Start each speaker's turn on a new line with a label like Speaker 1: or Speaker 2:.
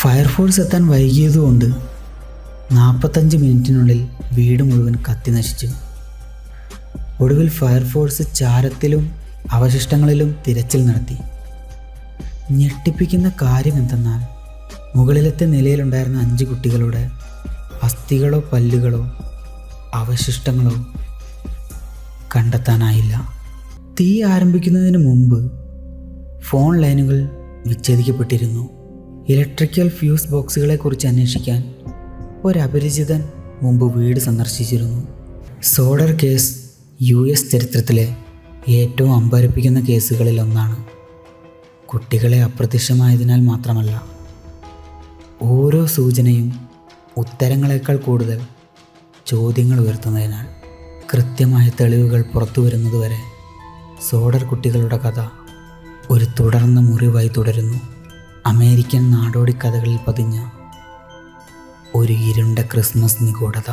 Speaker 1: Fire force എത്താൻ വൈകിയതുകൊണ്ട് 45 മിനിറ്റിനുള്ളിൽ വീട് മുഴുവൻ കത്തി നശിച്ചു. ഒടുവിൽ ഫയർഫോഴ്സ് ചാരത്തിലും അവശിഷ്ടങ്ങളിലും തിരച്ചിൽ നടത്തി. ഞെട്ടിപ്പിക്കുന്ന കാര്യം എന്തെന്നാൽ മുകളിലത്തെ നിലയിലുണ്ടായിരുന്ന 5 കുട്ടികളുടെ അസ്ഥികളോ പല്ലുകളോ അവശിഷ്ടങ്ങളോ കണ്ടെത്താനായില്ല. തീ ആരംഭിക്കുന്നതിന് മുമ്പ് ഫോൺ ലൈനുകൾ വിച്ഛേദിക്കപ്പെട്ടിരുന്നു. ഇലക്ട്രിക്കൽ ഫ്യൂസ് ബോക്സുകളെക്കുറിച്ച് അന്വേഷിക്കാൻ ഒരപരിചിതൻ മുമ്പ് വീട് സന്ദർശിച്ചിരുന്നു. സോഡർ കേസ് US ചരിത്രത്തിലെ ഏറ്റവും അമ്പരപ്പിക്കുന്ന കേസുകളിൽ ഒന്നാണ്. കുട്ടികളെ അപ്രത്യക്ഷമായതിനാൽ മാത്രമല്ല, ഓരോ സൂചനയും ഉത്തരങ്ങളെക്കാൾ കൂടുതൽ ചോദ്യങ്ങൾ ഉയർത്തുന്നതിനാൽ. കൃത്യമായ തെളിവുകൾ പുറത്തു വരുന്നതുവരെ സോഡർ കുട്ടികളുടെ കഥ ഒരു തുടർന്ന മുറിവായി തുടരുന്നു. അമേരിക്കൻ നാടോടി കഥകളിൽ പതിഞ്ഞ ഒരു ഇരുണ്ട ക്രിസ്മസ് നിഗൂഢത.